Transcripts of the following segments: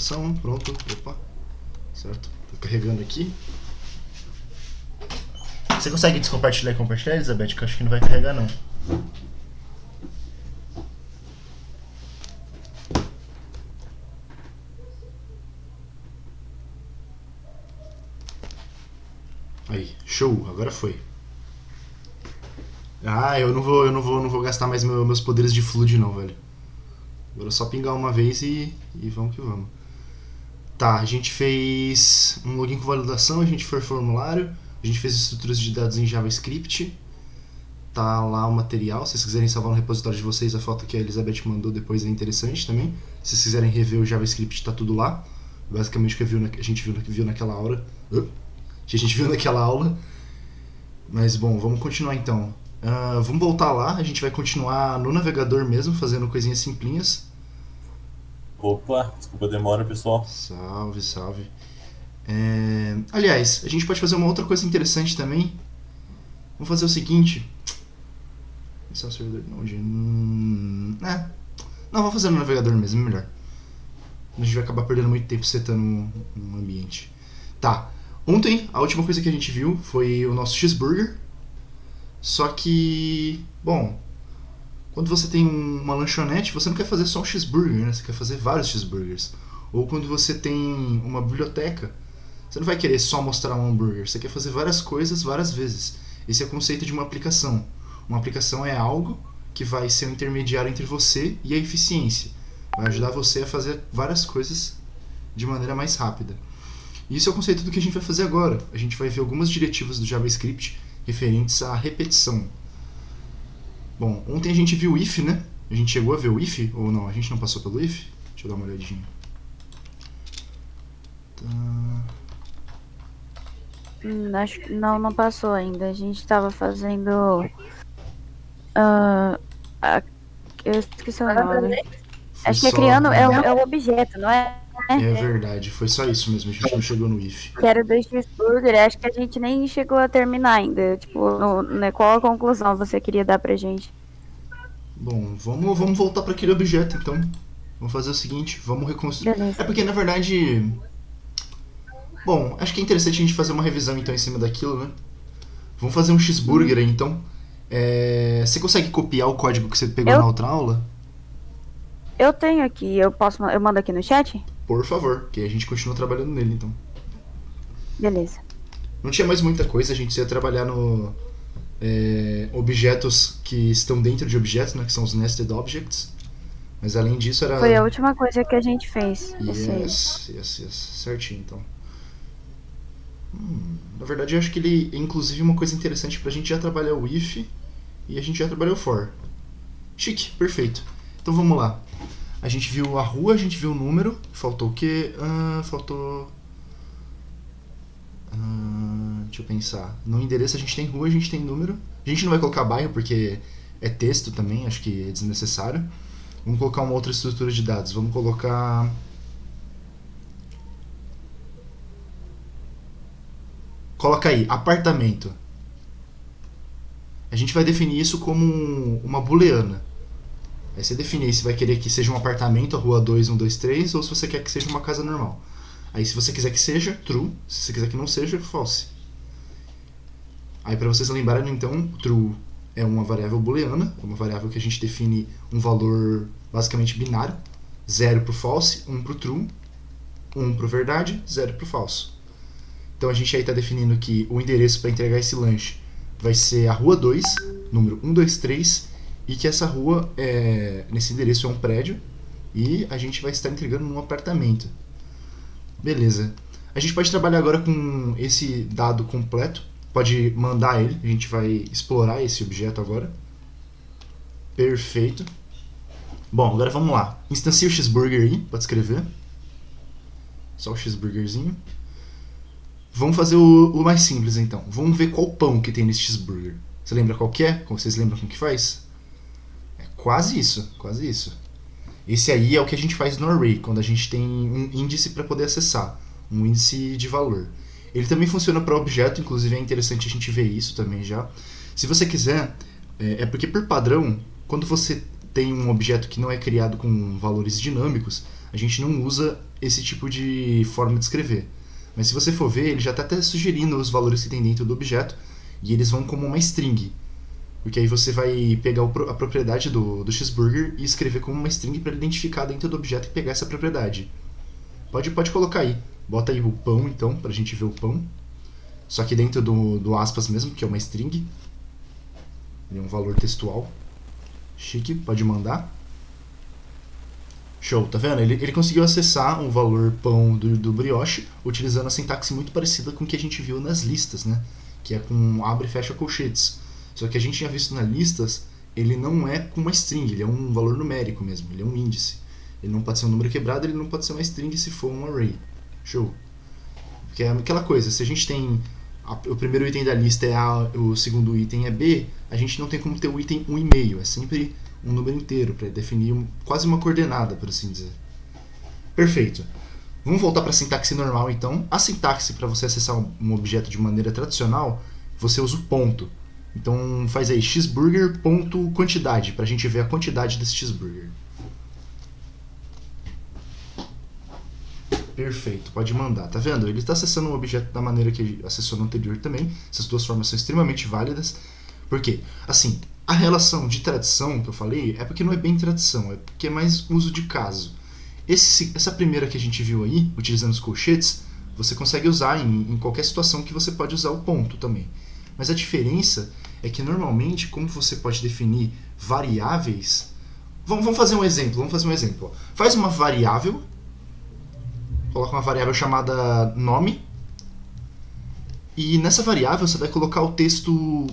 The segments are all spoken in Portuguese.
validação, pronto, opa, certo, tô carregando aqui. Você consegue descompartilhar e compartilhar, Elizabeth? Que eu acho que não vai carregar não. Aí, show, agora foi. Ah, eu não vou gastar mais meus poderes de flood não, velho. Agora é só pingar uma vez e vamos que vamos. Tá, a gente fez um login com validação, a gente fez formulário, a gente fez estruturas de dados em JavaScript. Tá lá o material, se vocês quiserem salvar no repositório de vocês, a foto que a Elizabeth mandou depois é interessante também. Se vocês quiserem rever o JavaScript, tá tudo lá. Basicamente o que a gente viu naquela aula. Que a gente viu naquela aula. Mas bom, vamos continuar então. Vamos voltar lá, a gente vai continuar no navegador mesmo, fazendo coisinhas simplinhas. Opa, desculpa a demora, pessoal. Salve, salve. Aliás, a gente pode fazer uma outra coisa interessante também. Vamos fazer o seguinte. Esse é o servidor de Node. Não, vamos fazer no navegador mesmo, é melhor. A gente vai acabar perdendo muito tempo setando um ambiente. Tá. Ontem, a última coisa que a gente viu foi o nosso cheeseburger. Só que, bom, quando você tem uma lanchonete, você não quer fazer só um cheeseburger, né? Você quer fazer vários cheeseburgers. Ou quando você tem uma biblioteca, você não vai querer só mostrar um hambúrguer. Você quer fazer várias coisas várias vezes. Esse é o conceito de uma aplicação. Uma aplicação é algo que vai ser um intermediário entre você e a eficiência. Vai ajudar você a fazer várias coisas de maneira mais rápida. E isso é o conceito do que a gente vai fazer agora. A gente vai ver algumas diretivas do JavaScript referentes à repetição. Bom, ontem a gente viu o if, né? A gente chegou a ver o if ou não? A gente não passou pelo if? Deixa eu dar uma olhadinha. Acho que não passou ainda. A gente tava fazendo. Eu esqueci o nome. Acho que é criando. É o objeto, não é? É verdade, foi só isso mesmo, a gente não chegou no if. Que era do cheeseburger, acho que a gente nem chegou a terminar ainda. Tipo, né, qual a conclusão você queria dar pra gente? Bom, vamos voltar para aquele objeto então. Vamos fazer o seguinte, vamos reconstruir. Beleza. É porque na verdade. Bom, acho que é interessante a gente fazer uma revisão então em cima daquilo, né? Vamos fazer um cheeseburger aí então. Você consegue copiar o código que você pegou na outra aula? Eu tenho aqui, eu mando aqui no chat? Por favor, que a gente continua trabalhando nele então. Beleza. Não tinha mais muita coisa, a gente ia trabalhar no objetos que estão dentro de objetos, né, que são os nested objects. Mas além disso era... Foi a última coisa que a gente fez. Yes. Certinho então. Na verdade eu acho que ele é inclusive uma coisa interessante pra gente já trabalhar o if e a gente já trabalhou o for. Chique, perfeito. Então vamos lá. A gente viu a rua, a gente viu o número. Faltou o quê? Faltou... deixa eu pensar. No endereço a gente tem rua, a gente tem número. A gente não vai colocar bairro porque é texto também, acho que é desnecessário. Vamos colocar uma outra estrutura de dados. Vamos colocar... Coloca aí, apartamento. A gente vai definir isso como uma booleana. Aí você define aí se vai querer que seja um apartamento, a rua 2123, ou se você quer que seja uma casa normal. Aí se você quiser que seja, true. Se você quiser que não seja, false. Aí para vocês lembrarem então, true é uma variável booleana, é uma variável que a gente define um valor basicamente binário. 0 pro false, 1 pro true, 1 pro verdade, 0 pro falso. Então a gente aí está definindo que o endereço para entregar esse lanche vai ser a rua 2, número 123, e que essa rua, nesse endereço é um prédio, e a gente vai estar entregando num apartamento. Beleza. A gente pode trabalhar agora com esse dado completo, pode mandar ele, a gente vai explorar esse objeto agora. Perfeito. Bom, agora vamos lá. Instancia o cheeseburger aí, pode escrever. Só o cheeseburgerzinho. Vamos fazer o mais simples então. Vamos ver qual pão que tem nesse cheeseburger. Você lembra qual que é? Vocês lembram como que faz? É quase isso, quase isso. Esse aí é o que a gente faz no array, quando a gente tem um índice para poder acessar, um índice de valor. Ele também funciona para objeto, inclusive é interessante a gente ver isso também já. Se você quiser, é porque por padrão, quando você tem um objeto que não é criado com valores dinâmicos, a gente não usa esse tipo de forma de escrever. Mas se você for ver, ele já está até sugerindo os valores que tem dentro do objeto, e eles vão como uma string. Porque aí você vai pegar a propriedade do cheeseburger e escrever como uma string para identificar dentro do objeto e pegar essa propriedade. Pode colocar aí. Bota aí o pão, então, pra gente ver o pão. Só que dentro do aspas mesmo, que é uma string. Ele é um valor textual. Chique, pode mandar. Show, tá vendo? Ele conseguiu acessar um valor pão do brioche utilizando a sintaxe muito parecida com o que a gente viu nas listas, né? Que é com abre e fecha colchetes. Só que a gente tinha visto nas listas, ele não é com uma string, ele é um valor numérico mesmo, ele é um índice. Ele não pode ser um número quebrado, ele não pode ser uma string se for um array. Show. Porque é aquela coisa, se a gente tem o primeiro item da lista é A, o segundo item é B, a gente não tem como ter o item 1,5, é sempre um número inteiro, para definir quase uma coordenada, por assim dizer. Perfeito. Vamos voltar para a sintaxe normal, então. A sintaxe, para você acessar um objeto de maneira tradicional, você usa o ponto. Então faz aí cheeseburger.quantidade, para a gente ver a quantidade desse cheeseburger. Perfeito, pode mandar. Tá vendo? Ele está acessando um objeto da maneira que ele acessou no anterior também. Essas duas formas são extremamente válidas. Por quê? Assim, a relação de tradição que eu falei é porque não é bem tradição, é porque é mais uso de caso. Essa primeira que a gente viu aí, utilizando os colchetes, você consegue usar em qualquer situação que você pode usar o ponto também. Mas a diferença é que normalmente, como você pode definir variáveis... Vamos fazer um exemplo. Faz uma variável, coloca uma variável chamada nome, e nessa variável você vai colocar o texto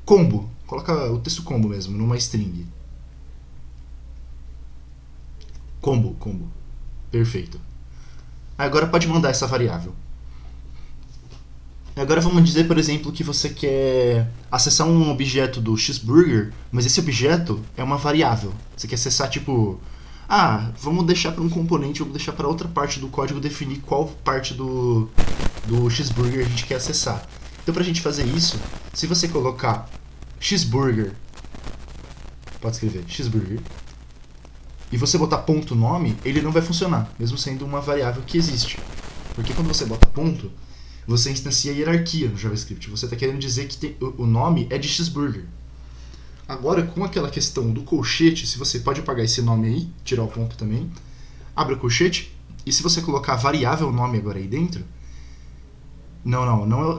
combo. Coloca o texto combo mesmo, numa string. Combo. Perfeito. Agora pode mandar essa variável. Agora vamos dizer, por exemplo, que você quer acessar um objeto do cheeseburger, mas esse objeto é uma variável. Você quer acessar tipo... vamos deixar para um componente, vamos deixar para outra parte do código definir qual parte do cheeseburger a gente quer acessar. Então para a gente fazer isso, se você colocar cheeseburger, pode escrever cheeseburger, e você botar ponto nome, ele não vai funcionar, mesmo sendo uma variável que existe. Porque quando você bota ponto, você instancia a hierarquia no JavaScript. Você está querendo dizer que o nome é de cheeseburger. Agora, com aquela questão do colchete, se você pode apagar esse nome aí, tirar o ponto também, abre o colchete, e se você colocar a variável nome agora aí dentro, não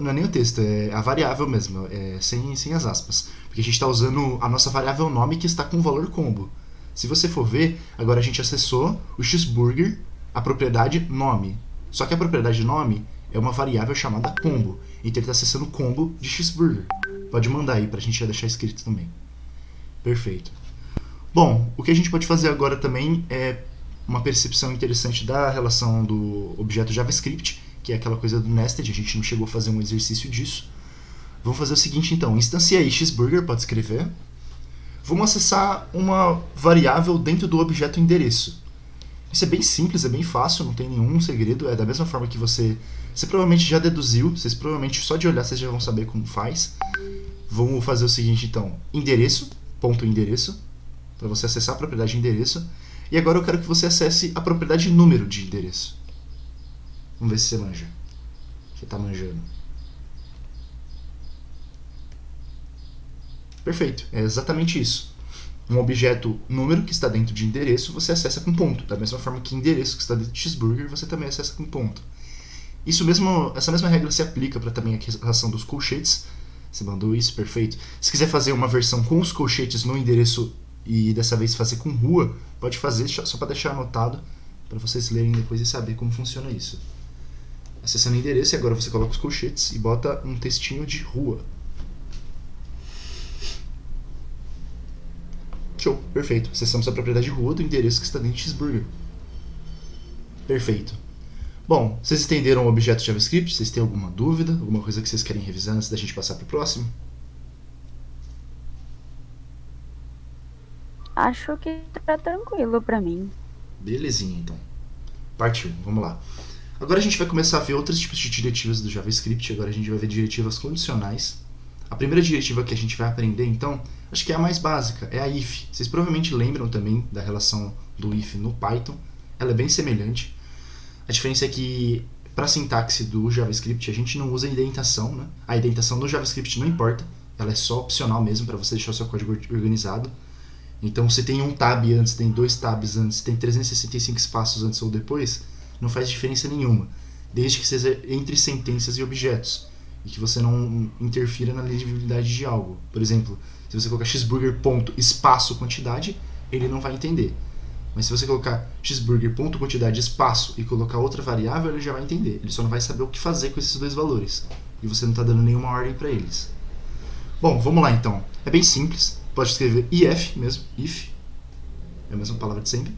é nem o texto, é a variável mesmo, sem as aspas. Porque a gente está usando a nossa variável nome que está com o valor combo. Se você for ver, agora a gente acessou o cheeseburger, a propriedade nome. Só que a propriedade nome é uma variável chamada combo. Então ele está acessando o combo de cheeseburger. Pode mandar aí pra gente já deixar escrito também. Perfeito. Bom, o que a gente pode fazer agora também é uma percepção interessante da relação do objeto JavaScript, que é aquela coisa do nested, a gente não chegou a fazer um exercício disso. Vamos fazer o seguinte então, instancia aí cheeseburger, pode escrever. Vamos acessar uma variável dentro do objeto endereço. Isso é bem simples, é bem fácil, não tem nenhum segredo, é da mesma forma que você provavelmente já deduziu, vocês provavelmente só de olhar vocês já vão saber como faz. Vamos fazer o seguinte então, endereço, ponto endereço, para você acessar a propriedade de endereço, e agora eu quero que você acesse a propriedade número de endereço. Vamos ver se você manja. Você está manjando. Perfeito, é exatamente isso. Um objeto número que está dentro de endereço, você acessa com ponto. Da mesma forma que endereço que está dentro de cheeseburger, você também acessa com ponto. Essa mesma regra se aplica para também a relação dos colchetes. Você mandou isso, perfeito. Se quiser fazer uma versão com os colchetes no endereço e dessa vez fazer com rua, pode fazer, só para deixar anotado, para vocês lerem depois e saber como funciona isso. Acessando o endereço, e agora você coloca os colchetes e bota um textinho de rua. Show, perfeito. Acessamos a propriedade rua do endereço que está dentro de cheeseburger. Perfeito. Bom, vocês entenderam o objeto JavaScript? Vocês têm alguma dúvida? Alguma coisa que vocês querem revisar antes da gente passar para o próximo? Acho que tá tranquilo para mim. Belezinha, então. Partiu, vamos lá. Agora a gente vai começar a ver outros tipos de diretivas do JavaScript. Agora a gente vai ver diretivas condicionais. A primeira diretiva que a gente vai aprender, então, acho que é a mais básica, é a if. Vocês provavelmente lembram também da relação do if no Python. Ela é bem semelhante. A diferença é que para a sintaxe do JavaScript a gente não usa indentação, né? A indentação do JavaScript não importa, ela é só opcional mesmo para você deixar o seu código organizado. Então se tem um tab antes, tem 2 tabs antes, tem 365 espaços antes ou depois, não faz diferença nenhuma, desde que seja entre sentenças e objetos e que você não interfira na legibilidade de algo. Por exemplo, se você colocar cheeseburger ponto espaço quantidade, ele não vai entender. Mas se você colocar cheeseburger ponto quantidade espaço e colocar outra variável, ele já vai entender. Ele só não vai saber o que fazer com esses 2 valores. E você não está dando nenhuma ordem para eles. Bom, vamos lá então. É bem simples. Pode escrever if mesmo, if. É a mesma palavra de sempre.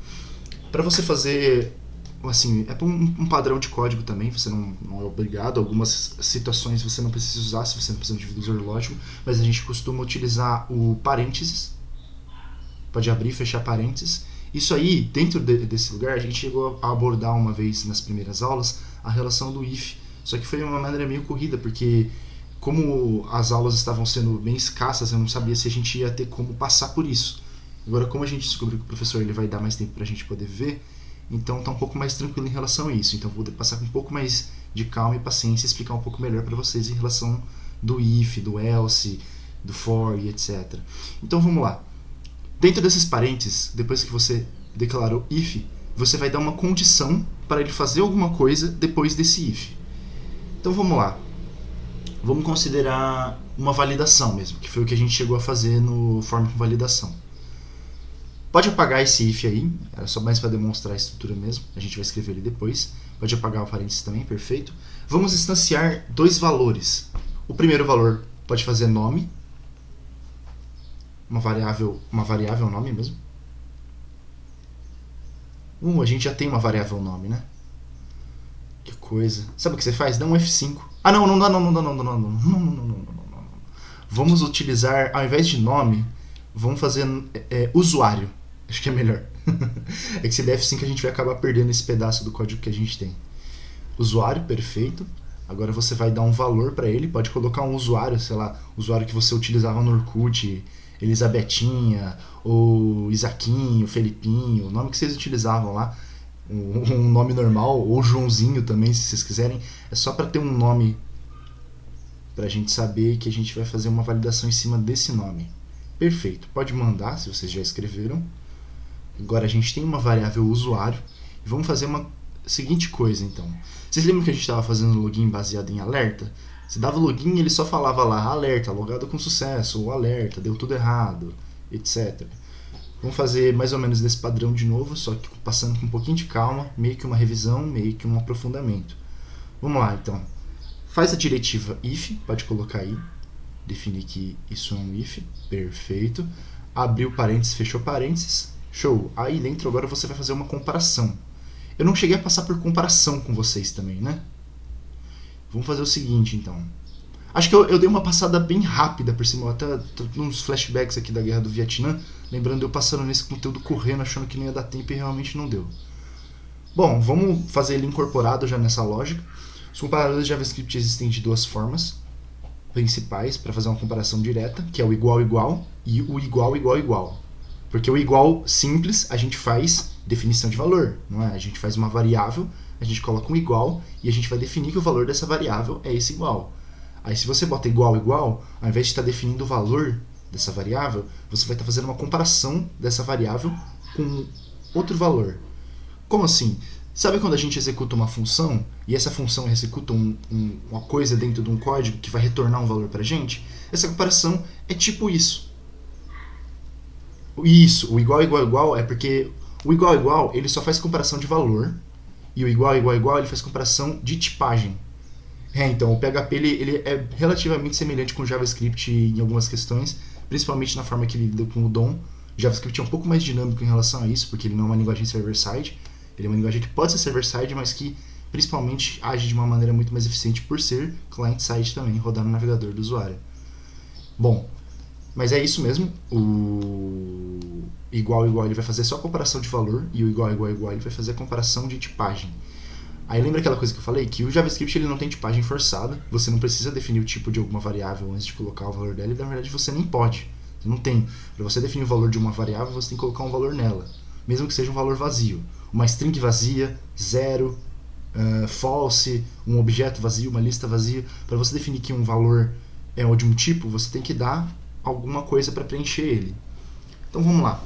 Para você fazer, assim, é um padrão de código também. Você não é obrigado. Algumas situações você não precisa usar se você não precisa de divisor lógico. Mas a gente costuma utilizar o parênteses. Pode abrir e fechar parênteses. Isso aí, dentro desse lugar, a gente chegou a abordar uma vez nas primeiras aulas a relação do if. Só que foi de uma maneira meio corrida, porque como as aulas estavam sendo bem escassas, eu não sabia se a gente ia ter como passar por isso. Agora, como a gente descobriu que o professor ele vai dar mais tempo para a gente poder ver, então está um pouco mais tranquilo em relação a isso. Então vou passar com um pouco mais de calma e paciência e explicar um pouco melhor para vocês em relação do if, do else, do for e etc. Então vamos lá. Dentro desses parênteses, depois que você declarou if, você vai dar uma condição para ele fazer alguma coisa depois desse if. Então vamos lá. Vamos considerar uma validação mesmo, que foi o que a gente chegou a fazer no form com validação. Pode apagar esse if aí, era só mais para demonstrar a estrutura mesmo, a gente vai escrever ele depois. Pode apagar o parênteses também, perfeito. Vamos instanciar 2 valores. O primeiro valor pode fazer nome, uma variável nome mesmo. A gente já tem uma variável nome, né? Que coisa. Sabe o que você faz? Dá um F5. Ah, não dá. Vamos utilizar, ao invés de nome, vamos fazer usuário. Acho que é melhor. É que se der F5 a gente vai acabar perdendo esse pedaço do código que a gente tem. Usuário, perfeito. Agora você vai dar um valor para ele. Pode colocar um usuário, sei lá, usuário que você utilizava no Orkut, Elisabetinha, ou Isaquinho, Felipinho, o nome que vocês utilizavam lá, um nome normal, ou Joãozinho também, se vocês quiserem, é só para ter um nome, para a gente saber que a gente vai fazer uma validação em cima desse nome. Perfeito, pode mandar se vocês já escreveram. Agora a gente tem uma variável usuário, e vamos fazer uma seguinte coisa então. Vocês lembram que a gente estava fazendo login baseado em alerta? Você dava o login e ele só falava lá, alerta, logado com sucesso, ou alerta, deu tudo errado, etc. Vamos fazer mais ou menos desse padrão de novo, só que passando com um pouquinho de calma, meio que uma revisão, meio que um aprofundamento. Vamos lá então. Faz a diretiva if, pode colocar aí, definir que isso é um if, perfeito. Abriu parênteses, fechou parênteses, show. Aí dentro agora você vai fazer uma comparação. Eu não cheguei a passar por comparação com vocês também, né? Vamos fazer o seguinte, então. Acho que eu dei uma passada bem rápida por cima, até uns flashbacks aqui da Guerra do Vietnã, lembrando eu passando nesse conteúdo correndo, achando que não ia dar tempo e realmente não deu. Bom, vamos fazer ele incorporado já nessa lógica. Os comparadores de JavaScript existem de 2 formas principais para fazer uma comparação direta, que é o igual igual e o igual igual igual. Porque o igual simples a gente faz definição de valor, não é? A gente faz uma variável, a gente coloca um igual e a gente vai definir que o valor dessa variável é esse igual. Aí se você bota igual igual, ao invés de estar definindo o valor dessa variável, você vai estar fazendo uma comparação dessa variável com outro valor. Como assim? Sabe quando a gente executa uma função e essa função executa uma coisa dentro de um código que vai retornar um valor pra gente? Essa comparação é tipo isso. Isso, o igual igual igual é porque o igual igual ele só faz comparação de valor e o igual igual igual ele faz comparação de tipagem. Então o PHP ele é relativamente semelhante com o JavaScript em algumas questões, principalmente na forma que ele lida com o DOM. O JavaScript é um pouco mais dinâmico em relação a isso, porque ele não é uma linguagem server-side. Ele é uma linguagem que pode ser server-side, mas que principalmente age de uma maneira muito mais eficiente por ser client-side também, rodar no navegador do usuário. Bom, mas é isso mesmo. O igual igual ele vai fazer só a comparação de valor e o igual igual igual ele vai fazer a comparação de tipagem. Aí lembra aquela coisa que eu falei? Que o JavaScript ele não tem tipagem forçada, você não precisa definir o tipo de alguma variável antes de colocar o valor dela, e na verdade você nem pode. Você não tem. Para você definir o valor de uma variável, você tem que colocar um valor nela, mesmo que seja um valor vazio. Uma string vazia, 0, false, um objeto vazio, uma lista vazia. Para você definir que um valor é de um tipo, você tem que dar alguma coisa para preencher ele. Então vamos lá.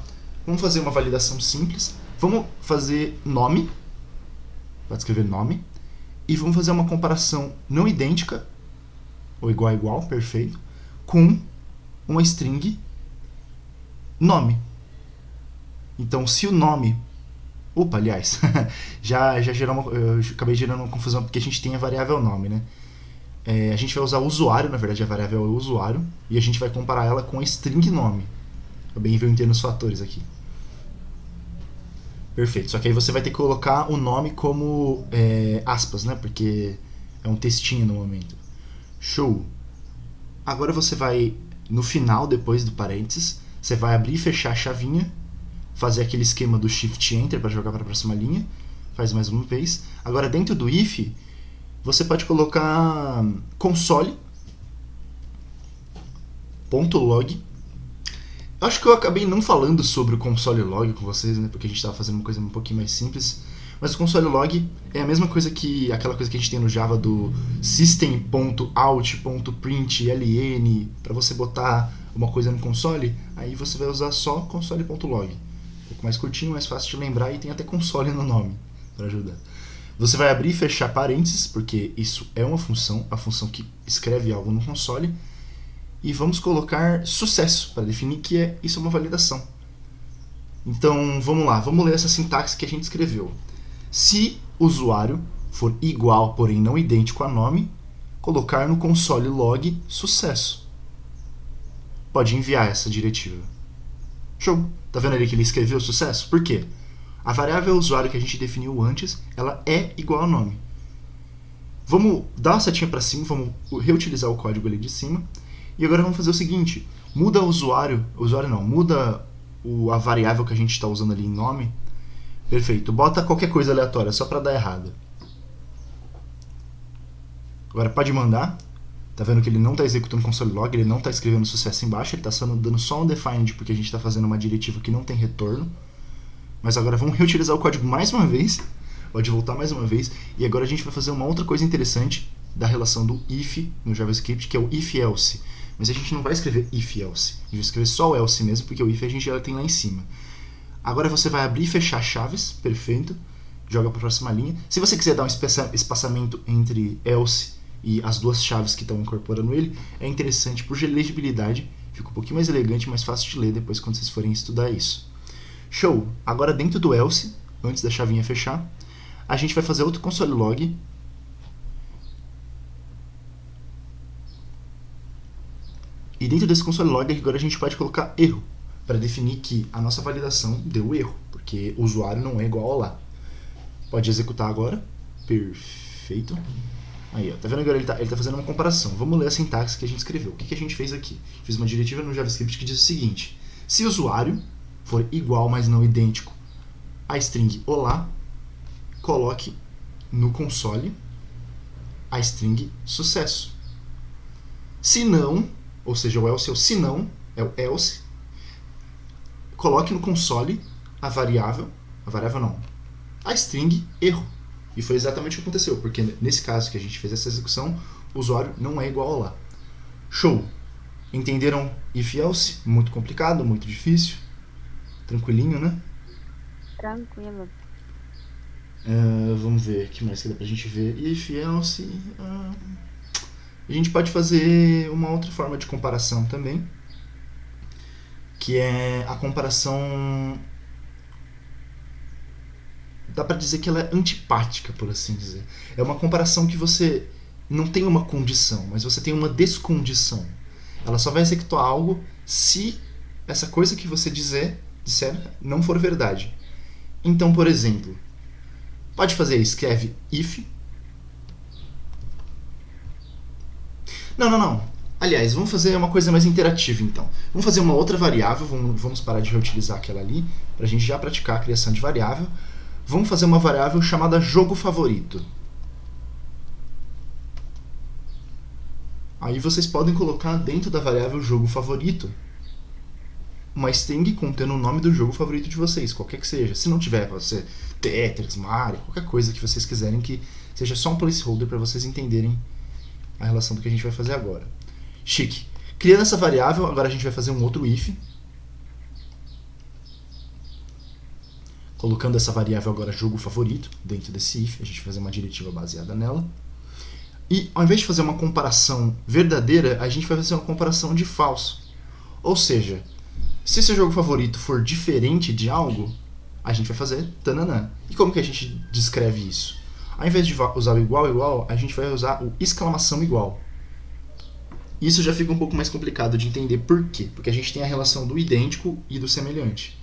Vamos fazer uma validação simples. Vamos fazer nome. Pode escrever nome. E vamos fazer uma comparação não idêntica, ou igual a igual, perfeito, com uma string nome. Então, se o nome... Opa, aliás, já gerou eu acabei gerando uma confusão, porque a gente tem a variável nome, né? A gente vai usar o usuário, na verdade a variável é o usuário, e a gente vai comparar ela com a string nome. Bem, eu entendo os fatores aqui. Perfeito, só que aí você vai ter que colocar o nome como aspas, né? Porque é um textinho no momento. Show! Agora você vai, no final, depois do parênteses, você vai abrir e fechar a chavinha, fazer aquele esquema do Shift Enter para jogar para a próxima linha. Faz mais uma vez. Agora, dentro do if, você pode colocar console.log. Acho que eu acabei não falando sobre o console.log com vocês, né? Porque a gente estava fazendo uma coisa um pouquinho mais simples. Mas o console.log é a mesma coisa que aquela coisa que a gente tem no Java do system.out.println, para você botar uma coisa no console. Aí você vai usar só console.log. Um pouco mais curtinho, mais fácil de lembrar, e tem até console no nome para ajudar. Você vai abrir e fechar parênteses, porque isso é uma função, a função que escreve algo no console. E vamos colocar sucesso, para definir que isso é uma validação. Então, vamos lá, vamos ler essa sintaxe que a gente escreveu. Se o usuário for igual, porém não idêntico a nome, colocar no console log sucesso. Pode enviar essa diretiva. Show! Tá vendo ali que ele escreveu sucesso? Por quê? A variável usuário que a gente definiu antes, ela é igual ao nome. Vamos dar uma setinha para cima, vamos reutilizar o código ali de cima. E agora vamos fazer o seguinte, muda o usuário não, muda a variável que a gente está usando ali em nome. Perfeito, bota qualquer coisa aleatória, só para dar errado. Agora pode mandar. Tá vendo que ele não está executando console log, ele não está escrevendo sucesso embaixo, ele está dando só um defined porque a gente está fazendo uma diretiva que não tem retorno. Mas agora vamos reutilizar o código mais uma vez, pode voltar mais uma vez, e agora a gente vai fazer uma outra coisa interessante da relação do if no JavaScript, que é o if-else. Mas a gente não vai escrever if-else, a gente vai escrever só o else mesmo, porque o if a gente já tem lá em cima. Agora você vai abrir e fechar chaves, perfeito, joga para a próxima linha. Se você quiser dar um espaçamento entre else e as duas chaves que estão incorporando ele, é interessante por legibilidade, fica um pouquinho mais elegante e mais fácil de ler depois quando vocês forem estudar isso. Show! Agora dentro do else, antes da chavinha fechar, a gente vai fazer outro console log. E dentro desse console log agora a gente pode colocar erro, para definir que a nossa validação deu erro, porque o usuário não é igual a lá. Pode executar agora. Perfeito. Aí, ó, tá vendo agora? Ele tá fazendo uma comparação. Vamos ler a sintaxe que a gente escreveu. O que a gente fez aqui? Fiz uma diretiva no JavaScript que diz o seguinte: se o usuário for igual, mas não idêntico a string olá, coloque no console a string sucesso. Se não, ou seja, o else é o se não, é o else, coloque no console a variável não, a string erro. E foi exatamente o que aconteceu, porque nesse caso que a gente fez essa execução, o usuário não é igual a lá. Show! Entenderam if-else? Muito complicado, muito difícil. Tranquilinho, né? Tranquilo. Vamos ver o que mais que dá pra gente ver. If-else... A gente pode fazer uma outra forma de comparação também, que é a comparação... Dá pra dizer que ela é antipática, por assim dizer. É uma comparação que você não tem uma condição, mas você tem uma descondição. Ela só vai executar algo se essa coisa que você disser não for verdade. Então, por exemplo, pode fazer, escreve if. Não. Aliás, vamos fazer uma coisa mais interativa então. Vamos fazer uma outra variável, vamos parar de reutilizar aquela ali, pra gente já praticar a criação de variável. Vamos fazer uma variável chamada jogo favorito. Aí vocês podem colocar dentro da variável jogo favorito uma string contendo o nome do jogo favorito de vocês, qualquer que seja. Se não tiver, pode ser Tetris, Mario, qualquer coisa que vocês quiserem que seja só um placeholder para vocês entenderem a relação do que a gente vai fazer agora. Chique. Criando essa variável, agora a gente vai fazer um outro if. Colocando essa variável agora jogo favorito dentro desse if, a gente vai fazer uma diretiva baseada nela. E ao invés de fazer uma comparação verdadeira, a gente vai fazer uma comparação de falso. Ou seja, se seu jogo favorito for diferente de algo, a gente vai fazer tananã. E como que a gente descreve isso? Ao invés de usar o igual, a gente vai usar o exclamação igual. Isso já fica um pouco mais complicado de entender por quê. Porque a gente tem a relação do idêntico e do semelhante.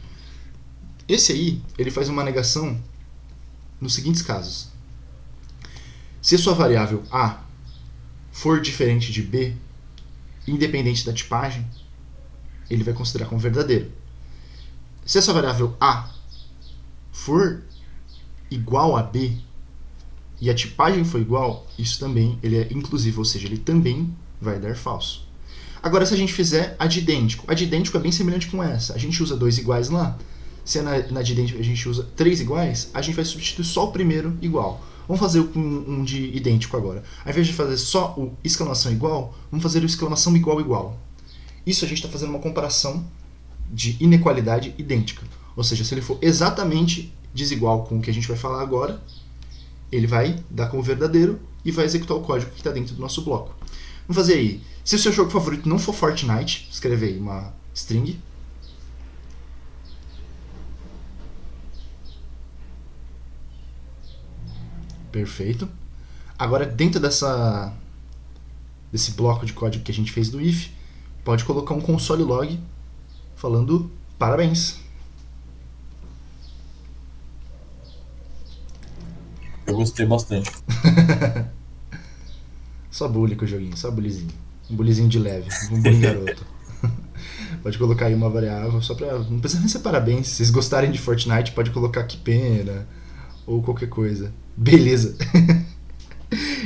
Esse aí, ele faz uma negação nos seguintes casos. Se a sua variável A for diferente de B, independente da tipagem, ele vai considerar como verdadeiro. Se a sua variável A for igual a B e a tipagem for igual, isso também ele é inclusivo, ou seja, ele também vai dar falso. Agora, se a gente fizer a de idêntico é bem semelhante com essa. A gente usa 2 iguais lá. Se na de idêntico a gente usa 3 iguais, a gente vai substituir só o primeiro igual. Vamos fazer um de idêntico agora. Ao invés de fazer só o exclamação igual, vamos fazer o exclamação igual. Isso a gente está fazendo uma comparação de inequalidade idêntica. Ou seja, se ele for exatamente desigual com o que a gente vai falar agora, ele vai dar como verdadeiro e vai executar o código que está dentro do nosso bloco. Vamos fazer aí. Se o seu jogo favorito não for Fortnite, escreve aí uma string. Perfeito. Agora, dentro desse bloco de código que a gente fez do if, pode colocar um console log falando parabéns. Eu gostei bastante. Só bullying com o joguinho, só bullyzinho. Um bullyzinho de leve, um bullying garoto. Pode colocar aí uma variável só pra... Não precisa nem ser parabéns. Se vocês gostarem de Fortnite, pode colocar que pena ou qualquer coisa. Beleza.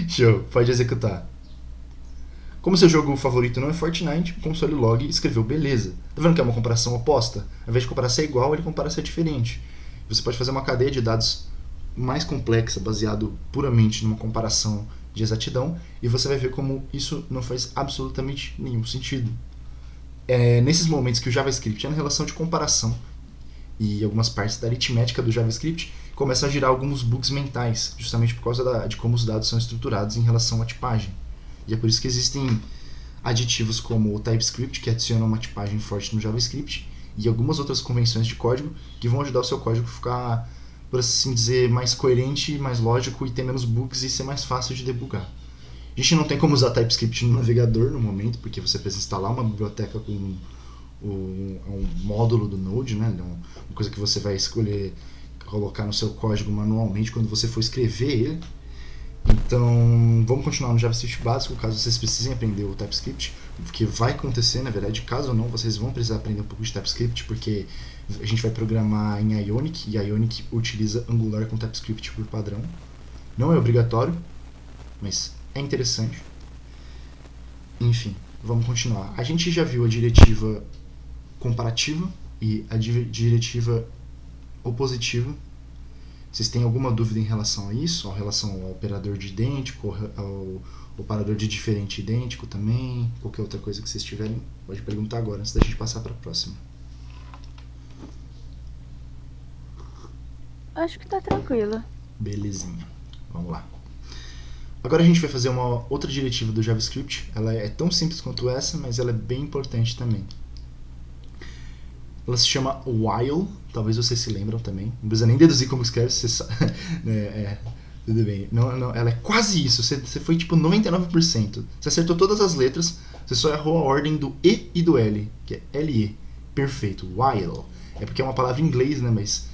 Show, pode executar. Como seu jogo favorito não é Fortnite, o console log escreveu beleza. Tá vendo que é uma comparação oposta? Ao invés de comparar se é igual, ele compara se é diferente. Você pode fazer uma cadeia de dados mais complexa, baseado puramente numa comparação de exatidão, e você vai ver como isso não faz absolutamente nenhum sentido. É nesses momentos que o JavaScript é na relação de comparação e algumas partes da aritmética do JavaScript começam a girar alguns bugs mentais, justamente por causa de como os dados são estruturados em relação à tipagem. E é por isso que existem aditivos como o TypeScript, que adiciona uma tipagem forte no JavaScript, e algumas outras convenções de código que vão ajudar o seu código a ficar, por assim dizer, mais coerente, mais lógico e ter menos bugs e ser mais fácil de debugar. A gente não tem como usar TypeScript no navegador no momento, porque você precisa instalar uma biblioteca com um módulo do Node, né? Uma coisa que você vai escolher colocar no seu código manualmente quando você for escrever ele. Então, vamos continuar no JavaScript básico, caso vocês precisem aprender o TypeScript, porque vai acontecer, na verdade, caso não, vocês vão precisar aprender um pouco de TypeScript, porque a gente vai programar em Ionic, e Ionic utiliza Angular com TypeScript por padrão. Não é obrigatório, mas é interessante. Enfim, vamos continuar. A gente já viu a diretiva comparativa e a diretiva opositiva. Vocês têm alguma dúvida em relação a isso? Em relação ao operador de idêntico, ao operador de diferente idêntico também? Qualquer outra coisa que vocês tiverem, pode perguntar agora, antes da gente passar para a próxima. Acho que tá tranquilo. Belezinha. Vamos lá. Agora a gente vai fazer uma outra diretiva do JavaScript. Ela é tão simples quanto essa, mas ela é bem importante também. Ela se chama while, talvez vocês se lembram também. Não precisa nem deduzir como escreve, você sabe. Tudo bem. Não, ela é quase isso. Você foi tipo 99%. Você acertou todas as letras, você só errou a ordem do E e do L, que é L-E. Perfeito. While. É porque é uma palavra em inglês, né? Mas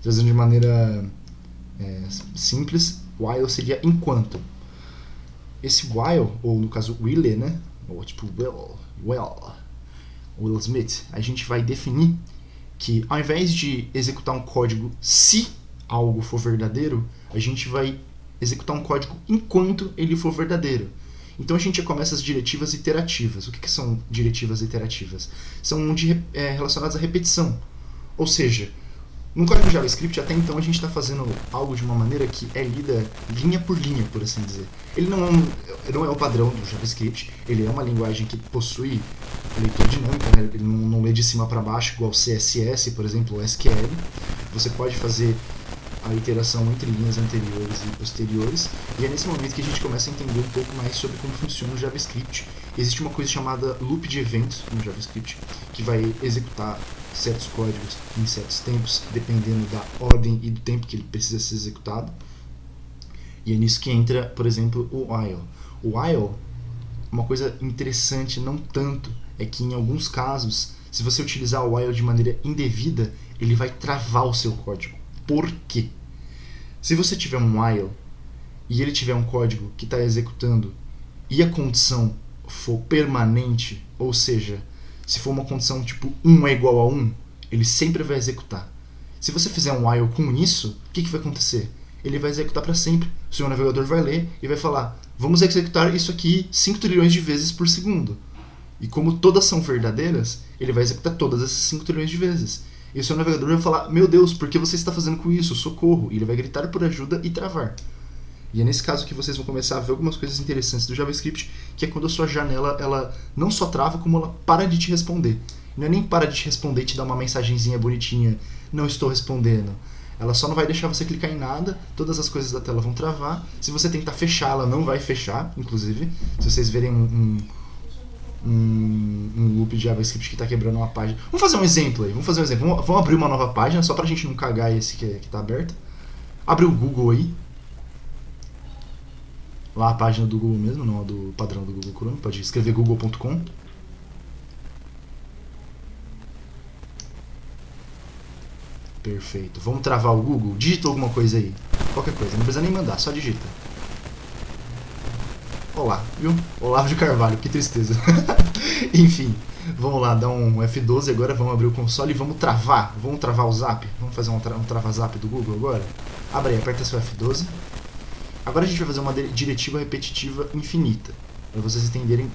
trazendo de maneira simples, while seria enquanto. Esse while, ou no caso while, né? Ou tipo Will Smith, a gente vai definir que ao invés de executar um código se algo for verdadeiro, a gente vai executar um código enquanto ele for verdadeiro. Então a gente já começa as diretivas iterativas. O que são diretivas iterativas? São relacionadas à repetição. Ou seja, no código JavaScript, até então, a gente está fazendo algo de uma maneira que é lida linha por linha, por assim dizer. Ele não é o padrão do JavaScript, ele é uma linguagem que possui leitura dinâmica, né? Ele não lê de cima para baixo, igual CSS, por exemplo, ou SQL. Você pode fazer a iteração entre linhas anteriores e posteriores, e é nesse momento que a gente começa a entender um pouco mais sobre como funciona o JavaScript. Existe uma coisa chamada loop de eventos no JavaScript, que vai executar certos códigos em certos tempos, dependendo da ordem e do tempo que ele precisa ser executado. E é nisso que entra, por exemplo, o while. O while, uma coisa interessante, não tanto, é que em alguns casos, se você utilizar o while de maneira indevida, ele vai travar o seu código. Por quê? Se você tiver um while e ele tiver um código que está executando e a condição for permanente, ou seja, se for uma condição tipo 1 é igual a 1, ele sempre vai executar. Se você fizer um while com isso, o que vai acontecer? Ele vai executar para sempre. O seu navegador vai ler e vai falar: vamos executar isso aqui 5 trilhões de vezes por segundo. E como todas são verdadeiras, ele vai executar todas essas 5 trilhões de vezes. E o seu navegador vai falar: meu Deus, por que você está fazendo com isso? Socorro! E ele vai gritar por ajuda e travar. E é nesse caso que vocês vão começar a ver algumas coisas interessantes do JavaScript, que é quando a sua janela ela não só trava, como ela para de te responder. Não é nem para de te responder e te dar uma mensagenzinha bonitinha: não estou respondendo. Ela só não vai deixar você clicar em nada, todas as coisas da tela vão travar. Se você tentar fechar, ela não vai fechar, inclusive. Se vocês verem um loop de JavaScript que está quebrando uma página. Vamos fazer um exemplo aí, vamos abrir uma nova página, só pra gente não cagar esse que está aberto. Abre o Google aí. Lá a página do Google mesmo, não a do padrão do Google Chrome. Pode escrever google.com. Perfeito. Vamos travar o Google? Digita alguma coisa aí. Qualquer coisa, não precisa nem mandar, só digita. Olá, viu? Olavo de Carvalho, que tristeza. Enfim, vamos lá, dar um F12 agora, vamos abrir o console e vamos travar. Vamos travar o Zap? Vamos fazer um trava-zap do Google agora? Abre aí, aperta seu F12. Agora a gente vai fazer uma diretiva repetitiva infinita, para vocês entenderem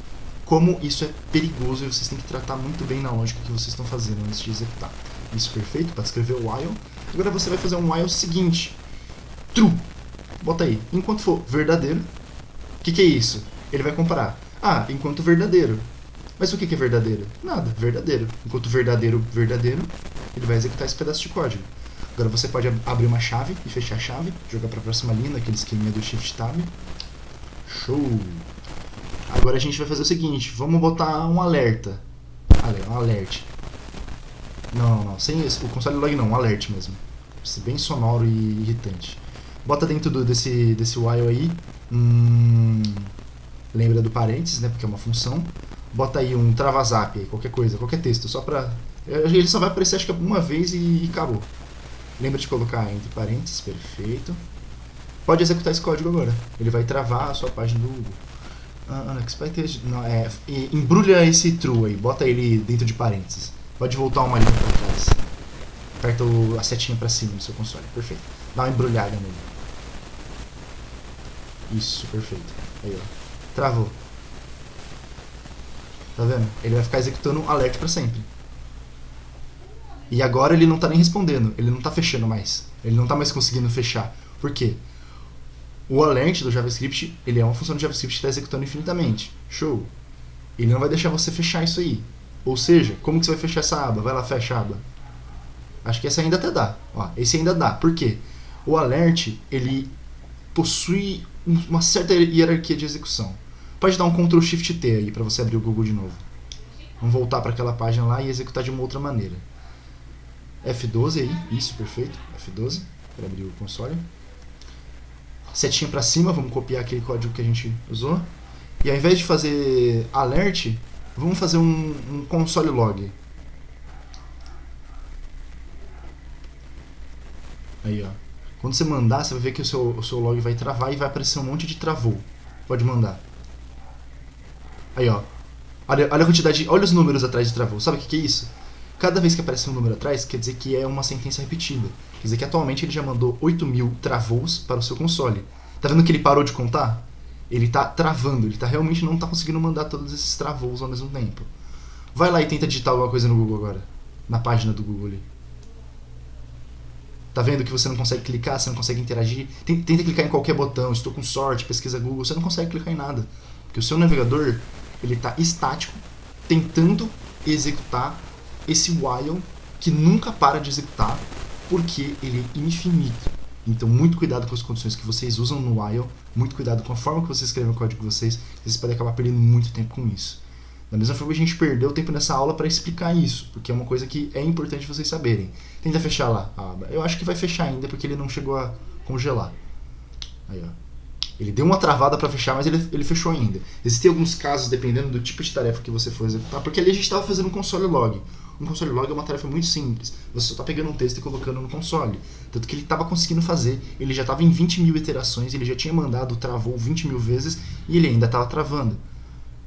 como isso é perigoso e vocês têm que tratar muito bem na lógica que vocês estão fazendo antes de executar. Isso, perfeito, para escrever o while. Agora você vai fazer um while seguinte. True. Bota aí, enquanto for verdadeiro. O que é isso? Ele vai comparar. Ah, enquanto verdadeiro. Mas o que é verdadeiro? Nada, verdadeiro. Enquanto verdadeiro, ele vai executar esse pedaço de código. Agora você pode abrir uma chave e fechar a chave, jogar para a próxima linha, naquele esqueminha do Shift Tab. Show! Agora a gente vai fazer o seguinte, vamos botar um alerta. Um alert. Não, sem isso, o console log não, um alert mesmo. Bem sonoro e irritante. Bota dentro desse while aí, lembra do parênteses, né, porque é uma função. Bota aí um trava-zap, qualquer coisa, qualquer texto, só pra... Ele só vai aparecer acho que uma vez e acabou. Lembra de colocar entre parênteses, perfeito. Pode executar esse código agora. Ele vai travar a sua página do Google. Embrulha esse true aí, bota ele dentro de parênteses. Pode voltar uma linha para trás. Aperta a setinha para cima no seu console, perfeito. Dá uma embrulhada nele. Isso, perfeito. Aí, ó. Travou. Tá vendo? Ele vai ficar executando um alert para sempre. E agora ele não está nem respondendo, ele não está fechando mais. Ele não está mais conseguindo fechar. Por quê? O alert do JavaScript, ele é uma função do JavaScript que está executando infinitamente. Show! Ele não vai deixar você fechar isso aí. Ou seja, como que você vai fechar essa aba? Vai lá, fecha a aba. Acho que essa ainda até dá. Ó, esse ainda dá. Por quê? O alert, ele possui uma certa hierarquia de execução. Pode dar um Ctrl Shift T aí para você abrir o Google de novo. Vamos voltar para aquela página lá e executar de uma outra maneira. F12 aí, isso, perfeito. F12 para abrir o console. Setinha para cima, vamos copiar aquele código que a gente usou. E ao invés de fazer alert, vamos fazer um console log. Aí, ó. Quando você mandar, você vai ver que o seu log vai travar e vai aparecer um monte de travou. Pode mandar. Aí, ó. Olha a quantidade, olha os números atrás de travou. Sabe o que é isso? Cada vez que aparece um número atrás, quer dizer que é uma sentença repetida. Quer dizer que atualmente ele já mandou 8.000 travous para o seu console. Tá vendo que ele parou de contar? Ele tá travando, ele tá realmente não tá conseguindo mandar todos esses travos ao mesmo tempo. Vai lá e tenta digitar alguma coisa no Google agora. Na página do Google ali. Tá vendo que você não consegue clicar, você não consegue interagir? Tenta clicar em qualquer botão, estou com sorte, pesquisa Google, você não consegue clicar em nada. Porque o seu navegador, ele tá estático, tentando executar esse while que nunca para de executar, porque ele é infinito. Então, muito cuidado com as condições que vocês usam no while, muito cuidado com a forma que vocês escrevem o código de vocês podem acabar perdendo muito tempo com isso. Da mesma forma que a gente perdeu tempo nessa aula para explicar isso, porque é uma coisa que é importante vocês saberem. Tenta fechar lá a aba. Eu acho que vai fechar ainda, porque ele não chegou a congelar. Aí, ó. Ele deu uma travada para fechar, mas ele fechou ainda. Existem alguns casos, dependendo do tipo de tarefa que você for executar, porque ali a gente estava fazendo um console log. Um console log é uma tarefa muito simples. Você só está pegando um texto e colocando no console. Tanto que ele estava conseguindo fazer, ele já estava em 20 mil iterações, ele já tinha mandado, travou 20 mil vezes e ele ainda estava travando.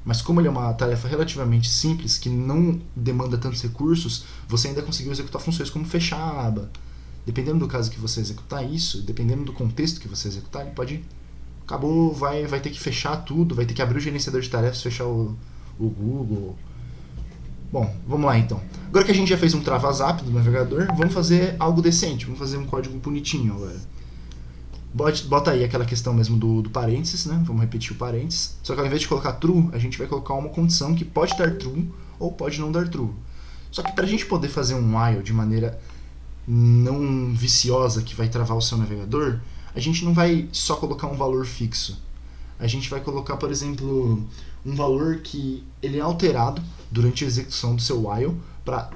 Mas como ele é uma tarefa relativamente simples, que não demanda tantos recursos, você ainda conseguiu executar funções como fechar a aba. Dependendo do caso que você executar isso, dependendo do contexto que você executar, ele pode... Acabou, vai ter que fechar tudo, vai ter que abrir o gerenciador de tarefas, fechar o Google. Bom, vamos lá então. Agora que a gente já fez um trava-zap do navegador, vamos fazer algo decente, vamos fazer um código bonitinho agora. Bota aí aquela questão mesmo do parênteses, né? Vamos repetir o parênteses. Só que ao invés de colocar true, a gente vai colocar uma condição que pode dar true ou pode não dar true. Só que para a gente poder fazer um while de maneira não viciosa que vai travar o seu navegador, a gente não vai só colocar um valor fixo. A gente vai colocar, por exemplo, um valor que ele é alterado durante a execução do seu while.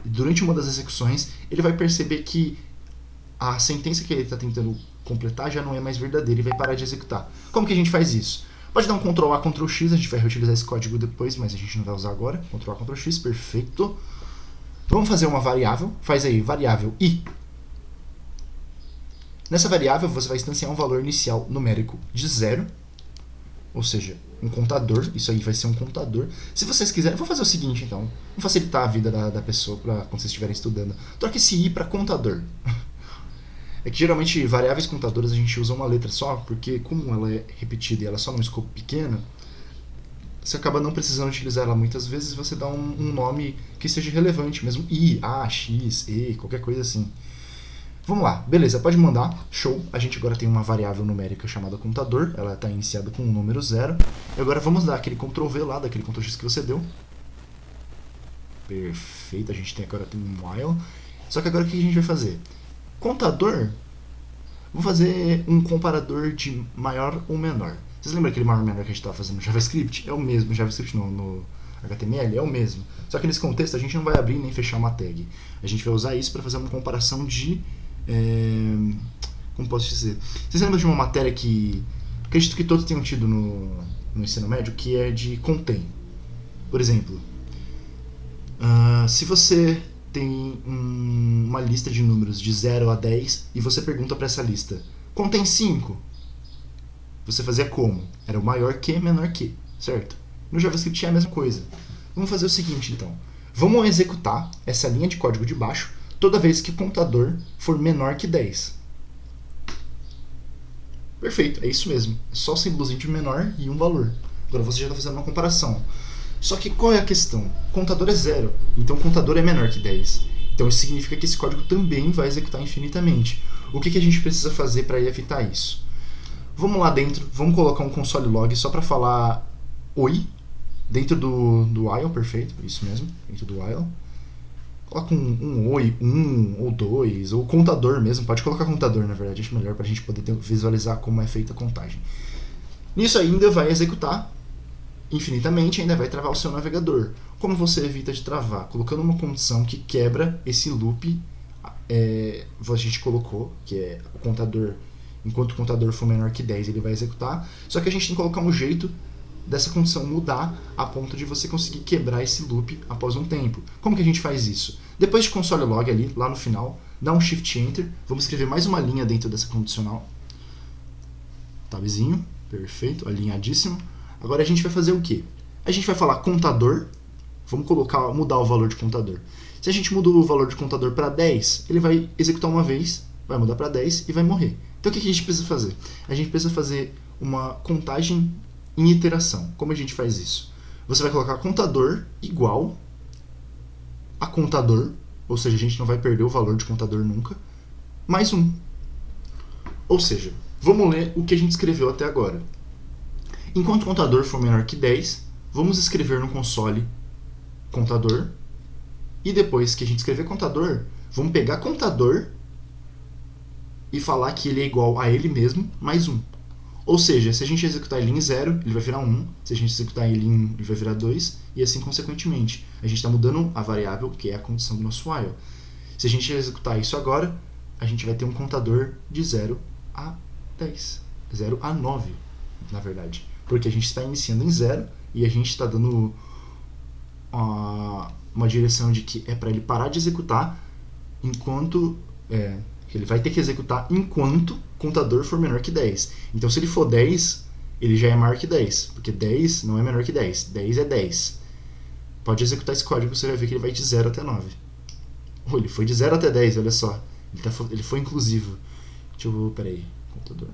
Durante uma das execuções, ele vai perceber que a sentença que ele está tentando completar já não é mais verdadeira e vai parar de executar. Como que a gente faz isso? Pode dar um Ctrl+A, Ctrl+X, a gente vai reutilizar esse código depois, mas a gente não vai usar agora. Ctrl+A, Ctrl+X, perfeito. Vamos fazer uma variável, faz aí, variável i. Nessa variável você vai instanciar um valor inicial numérico de 0, ou seja, um contador, isso aí vai ser um contador. Se vocês quiserem, vou fazer o seguinte então, vamos facilitar a vida da pessoa quando vocês estiverem estudando. Troque esse i para contador. É que geralmente variáveis contadoras a gente usa uma letra só, porque como ela é repetida e ela é só num escopo pequeno, você acaba não precisando utilizar ela muitas vezes, você dá um nome que seja relevante, mesmo i, a, x, e, qualquer coisa assim. Vamos lá, beleza, pode mandar, show. A gente agora tem uma variável numérica chamada contador, ela está iniciada com o número 0. E agora vamos dar aquele Ctrl+V lá, daquele Ctrl+X que você deu. Perfeito, a gente agora tem um while. Só que agora o que a gente vai fazer? Contador, vou fazer um comparador de maior ou menor. Vocês lembram aquele maior ou menor que a gente estava fazendo no JavaScript? É o mesmo, no JavaScript não, no HTML é o mesmo. Só que nesse contexto a gente não vai abrir nem fechar uma tag. A gente vai usar isso para fazer uma comparação de... como posso dizer? Vocês lembram de uma matéria que acredito que todos tenham tido no ensino médio, que é de contém. Por exemplo, se você tem uma lista de números de 0 a 10 e você pergunta para essa lista, contém 5? Você fazia como? Era o maior que, menor que, certo? No JavaScript é a mesma coisa. Vamos fazer o seguinte então, vamos executar essa linha de código de baixo toda vez que o contador for menor que 10. Perfeito, é isso mesmo. É só o símbolozinho de menor e um valor. Agora você já está fazendo uma comparação. Só que qual é a questão? O contador é 0, então o contador é menor que 10. Então isso significa que esse código também vai executar infinitamente. O que a gente precisa fazer para evitar isso? Vamos lá dentro, vamos colocar um console log só para falar oi, dentro do while, perfeito, isso mesmo, dentro do while. Coloca um oi, 1 ou 2, ou contador mesmo, pode colocar contador na verdade, acho melhor para a gente poder visualizar como é feita a contagem. Nisso ainda vai executar infinitamente, ainda vai travar o seu navegador. Como você evita de travar? Colocando uma condição que quebra esse loop, a gente colocou, que é o contador, enquanto o contador for menor que 10 ele vai executar, só que a gente tem que colocar um jeito dessa condição mudar a ponto de você conseguir quebrar esse loop após um tempo. Como que a gente faz isso? Depois de console log ali, lá no final, dá um shift enter, vamos escrever mais uma linha dentro dessa condicional. Tabzinho, perfeito, alinhadíssimo. Agora a gente vai fazer o quê? A gente vai falar contador, vamos mudar o valor de contador. Se a gente mudou o valor de contador para 10, ele vai executar uma vez, vai mudar para 10 e vai morrer. Então o que a gente precisa fazer? A gente precisa fazer uma contagem em iteração. Como a gente faz isso? Você vai colocar contador igual a contador, ou seja, a gente não vai perder o valor de contador nunca, mais 1. Ou seja, vamos ler o que a gente escreveu até agora. Enquanto o contador for menor que 10, vamos escrever no console contador, e depois que a gente escrever contador, vamos pegar contador e falar que ele é igual a ele mesmo mais 1. Ou seja, se a gente executar ele em 0, ele vai virar 1. Se a gente executar ele em 1, ele vai virar 2. E assim consequentemente. A gente está mudando a variável, que é a condição do nosso while. Se a gente executar isso agora, a gente vai ter um contador de 0 a 10. 0 a 9, na verdade. Porque a gente está iniciando em 0 e a gente está dando uma direção de que é para ele parar de executar enquanto... ele vai ter que executar enquanto o contador for menor que 10. Então, se ele for 10, ele já é maior que 10, porque 10 não é menor que 10. 10 é 10. Pode executar esse código, você vai ver que ele vai de 0 até 9. Ele foi de 0 até 10, olha só. Ele foi inclusivo. Deixa eu... Peraí. Contador.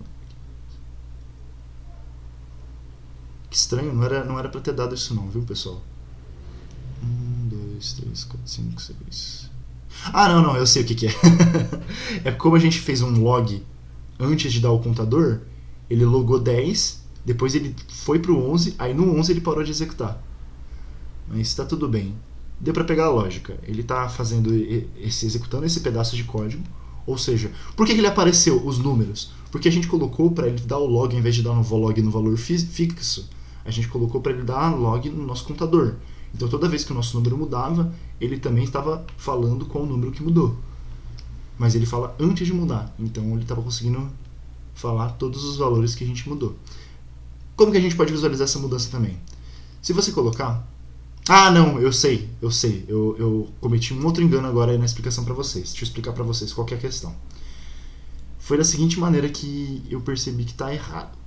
Que estranho, não era pra ter dado isso não, viu, pessoal? 1, 2, 3, 4, 5, 6... não, eu sei o que é. É como a gente fez um log antes de dar o contador, ele logou 10, depois ele foi pro 11, aí no 11 ele parou de executar. Mas tá tudo bem. Deu pra pegar a lógica. Ele tá executando esse pedaço de código, ou seja, por que ele apareceu os números? Porque a gente colocou para ele dar o log, ao invés de dar um log no valor fixo, a gente colocou para ele dar log no nosso contador. Então toda vez que o nosso número mudava, ele também estava falando qual o número que mudou. Mas ele fala antes de mudar, então ele estava conseguindo falar todos os valores que a gente mudou. Como que a gente pode visualizar essa mudança também? Se você colocar... eu sei. Eu cometi um outro engano agora aí na explicação para vocês. Deixa eu explicar para vocês qual que é a questão. Foi da seguinte maneira que eu percebi que está errado.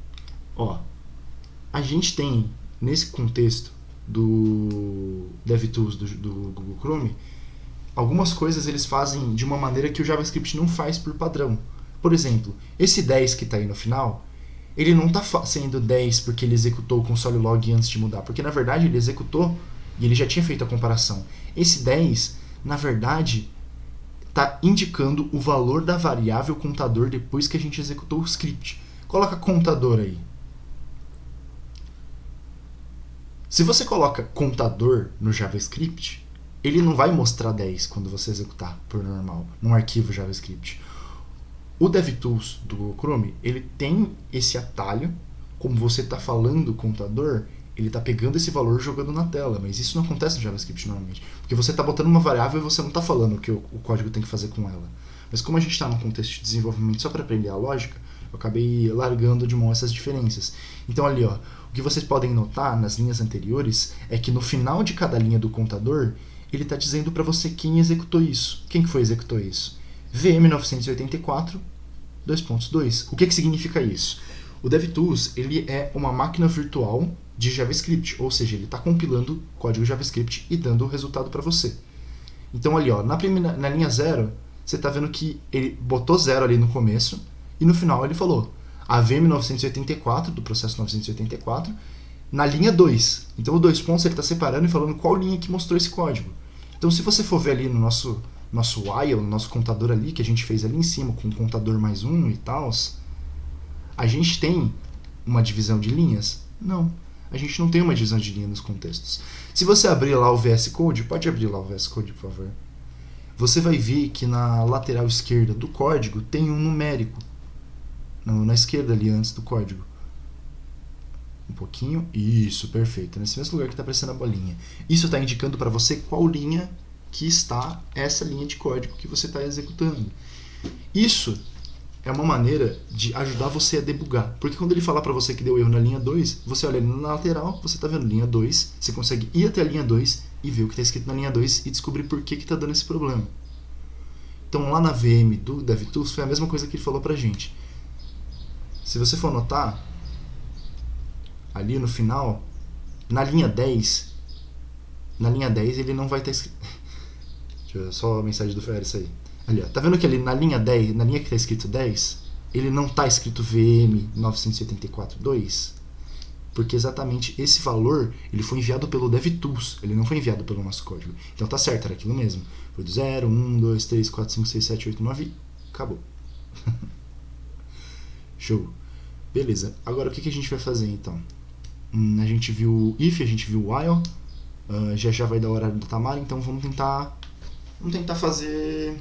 A gente tem, nesse contexto do DevTools do Google Chrome, algumas coisas eles fazem de uma maneira que o JavaScript não faz por padrão. Por exemplo, esse 10 que está aí no final, ele não está sendo 10 porque ele executou o console log antes de mudar, porque na verdade ele executou e ele já tinha feito a comparação. Esse 10, na verdade, está indicando o valor da variável contador depois que a gente executou o script. Coloca contador aí. Se você coloca contador no JavaScript, ele não vai mostrar 10 quando você executar por normal, num arquivo JavaScript. O DevTools do Google Chrome, ele tem esse atalho, como você está falando contador, ele está pegando esse valor e jogando na tela, mas isso não acontece no JavaScript normalmente, porque você está botando uma variável e você não está falando o que o código tem que fazer com ela. Mas como a gente está num contexto de desenvolvimento só para aprender a lógica, eu acabei largando de mão essas diferenças. Então ali, o que vocês podem notar nas linhas anteriores é que no final de cada linha do contador, ele está dizendo para você quem executou isso. Quem que foi executou isso? VM984, 2.2. O que significa isso? O DevTools ele é uma máquina virtual de JavaScript, ou seja, ele está compilando código JavaScript e dando o resultado para você. Então ali, na linha 0, você está vendo que ele botou 0 ali no começo e no final ele falou a VM984, do processo 984, na linha 2. Então o 2 pontos ele está separando e falando qual linha que mostrou esse código. Então se você for ver ali no nosso while, no nosso contador ali, que a gente fez ali em cima, com o contador mais 1 e tal, a gente tem uma divisão de linhas? Não. A gente não tem uma divisão de linha nos contextos. Se você abrir lá o VS Code, pode abrir lá o VS Code, por favor. Você vai ver que na lateral esquerda do código tem um numérico. Na esquerda ali, antes do código. Um pouquinho. Isso, perfeito. Nesse mesmo lugar que está aparecendo a bolinha. Isso está indicando para você qual linha que está essa linha de código que você está executando. Isso é uma maneira de ajudar você a debugar. Porque quando ele falar para você que deu erro na linha 2, você olha ali na lateral, você está vendo linha 2, você consegue ir até a linha 2 e ver o que está escrito na linha 2 e descobrir por que está dando esse problema. Então lá na VM do DevTools foi a mesma coisa que ele falou pra gente. Se você for notar, ali no final, na linha 10 ele não vai estar escrito... Deixa eu ver, só a mensagem do Férez aí. Ali, tá vendo que ali na linha 10, na linha que está escrito 10, ele não está escrito VM 984.2? porque exatamente esse valor ele foi enviado pelo DevTools, ele não foi enviado pelo nosso código. Então tá certo, era aquilo mesmo. Foi do 0, 1, 2, 3, 4, 5, 6, 7, 8, 9 e acabou. Show. Beleza, agora o que a gente vai fazer então? A gente viu if, a gente viu while, já vai dar o horário da Tamara, então vamos tentar fazer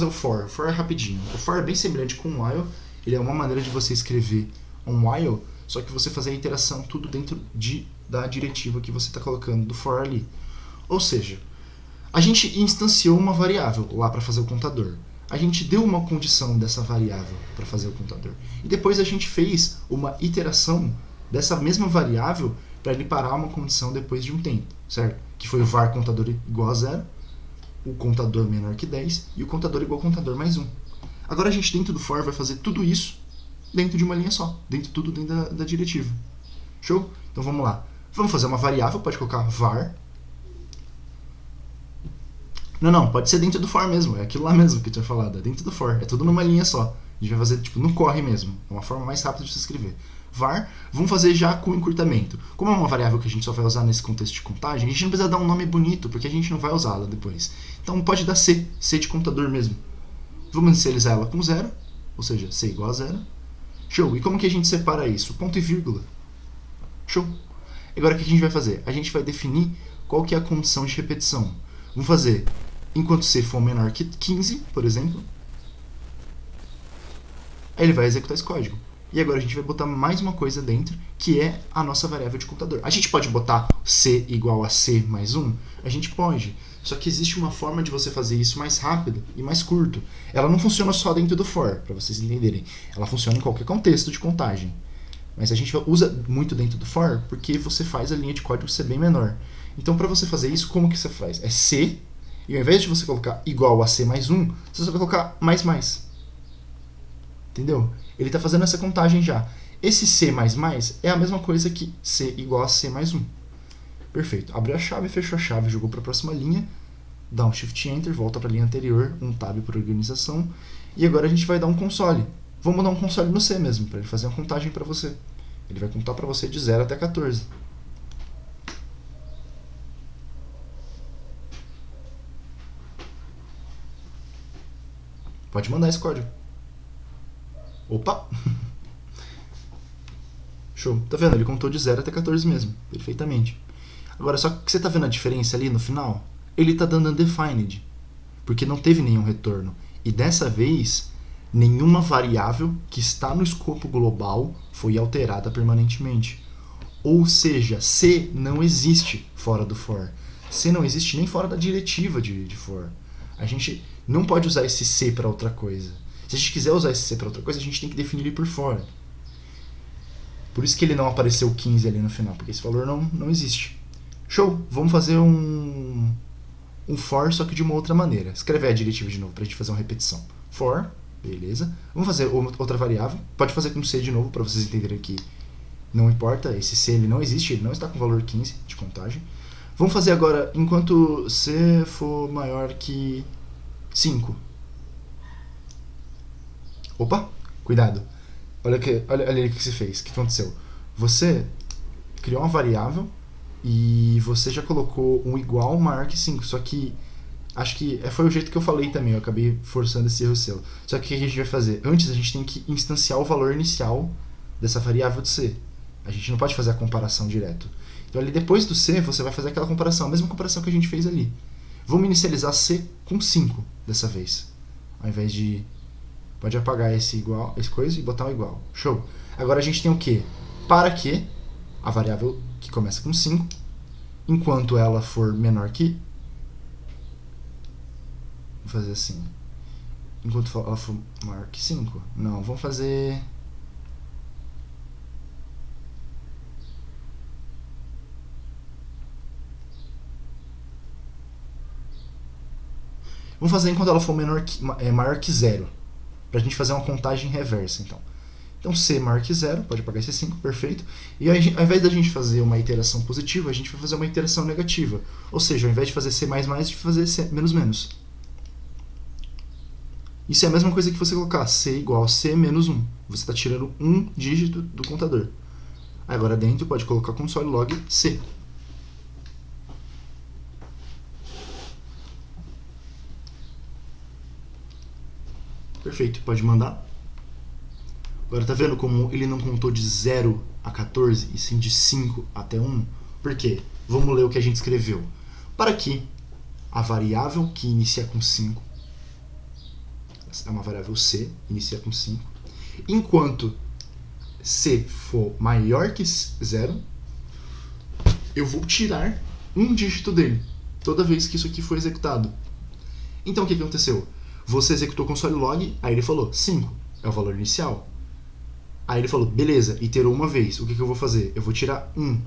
o for. For é rapidinho. O for é bem semelhante com o while, ele é uma maneira de você escrever um while, só que você fazer a iteração tudo dentro da diretiva que você está colocando do for ali. Ou seja, a gente instanciou uma variável lá para fazer o contador. A gente deu uma condição dessa variável para fazer o contador. E depois a gente fez uma iteração dessa mesma variável para ele parar uma condição depois de um tempo, certo? Que foi o var contador igual a 0, o contador menor que 10 e o contador igual ao contador mais 1. Agora a gente dentro do for vai fazer tudo isso dentro de uma linha só, dentro da diretiva. Show? Então vamos lá. Vamos fazer uma variável, pode colocar var. Não, pode ser dentro do for mesmo, é aquilo lá mesmo que eu tinha falado, é dentro do for, é tudo numa linha só. A gente vai fazer tipo no corre mesmo, é uma forma mais rápida de se escrever. Var, vamos fazer já com encurtamento. Como é uma variável que a gente só vai usar nesse contexto de contagem, a gente não precisa dar um nome bonito, porque a gente não vai usá-la depois. Então pode dar C de contador mesmo. Vamos inicializar ela com 0, ou seja, C igual a 0. Show, e como que a gente separa isso? Ponto e vírgula. Show. Agora o que a gente vai fazer? A gente vai definir qual que é a condição de repetição. Vamos fazer, enquanto C for menor que 15, por exemplo, aí ele vai executar esse código. E agora a gente vai botar mais uma coisa dentro, que é a nossa variável de contador. A gente pode botar C igual a C mais 1? A gente pode. Só que existe uma forma de você fazer isso mais rápido e mais curto. Ela não funciona só dentro do for, para vocês entenderem. Ela funciona em qualquer contexto de contagem. Mas a gente usa muito dentro do for porque você faz a linha de código ser bem menor. Então, para você fazer isso, como que você faz? É C, e ao invés de você colocar igual a C mais 1, você só vai colocar mais. Entendeu? Ele está fazendo essa contagem já. Esse C++ é a mesma coisa que C igual a C mais 1. Perfeito. Abriu a chave, fechou a chave, jogou para a próxima linha, dá um Shift Enter, volta para a linha anterior, um Tab por organização, e agora a gente vai dar um console. Vamos dar um console no C mesmo, para ele fazer uma contagem para você. Ele vai contar para você de 0 até 14. Pode mandar esse código. Opa! Show. Tá vendo? Ele contou de 0 até 14 mesmo. Perfeitamente. Agora, só que você tá vendo a diferença ali no final? Ele tá dando undefined. Porque não teve nenhum retorno. E dessa vez, nenhuma variável que está no escopo global foi alterada permanentemente. Ou seja, C não existe fora do for. C não existe nem fora da diretiva de for. A gente não pode usar esse C para outra coisa. Se a gente quiser usar esse C para outra coisa, a gente tem que definir ele por fora. Por isso que ele não apareceu 15 ali no final, porque esse valor não existe. Show! Vamos fazer um for, só que de uma outra maneira. Escreve a diretiva de novo para a gente fazer uma repetição. For, beleza. Vamos fazer outra variável. Pode fazer com C de novo, para vocês entenderem que não importa. Esse C ele não existe, ele não está com valor 15 de contagem. Vamos fazer agora, enquanto C for maior que 5. Opa, cuidado. Olha ali o que você fez, o que aconteceu. Você criou uma variável e você já colocou um igual maior que 5, só que acho que foi o jeito que eu falei também, eu acabei forçando esse erro seu. Só que o que a gente vai fazer? Antes a gente tem que instanciar o valor inicial dessa variável de C. A gente não pode fazer a comparação direto. Então ali depois do C você vai fazer aquela comparação, a mesma comparação que a gente fez ali. Vamos inicializar C com 5 dessa vez. Ao invés de... Pode apagar esse coisa e botar o igual. Show. Agora a gente tem o quê? Para que a variável que começa com 5, enquanto ela for menor que... Vou fazer assim. Enquanto ela for maior que 5. Não, vamos fazer... Vamos fazer enquanto ela for maior que 0. Pra gente fazer uma contagem reversa, então. Então, C maior que 0, pode apagar esse 5, perfeito. E ao invés da gente fazer uma iteração positiva, a gente vai fazer uma iteração negativa. Ou seja, ao invés de fazer C++, a gente vai fazer C menos. Isso é a mesma coisa que você colocar C igual a C menos 1. Você está tirando um dígito do contador. Agora dentro pode colocar console log C. Perfeito, pode mandar. Agora tá vendo como ele não contou de 0 a 14 e sim de 5 até 1? Por quê? Vamos ler o que a gente escreveu. Para que a variável que inicia com 5, é uma variável C, inicia com 5, enquanto C for maior que 0, eu vou tirar um dígito dele toda vez que isso aqui for executado. Então o que aconteceu? Você executou o console log, aí ele falou 5, é o valor inicial. Aí ele falou, beleza, iterou uma vez, o que eu vou fazer? Eu vou tirar 1.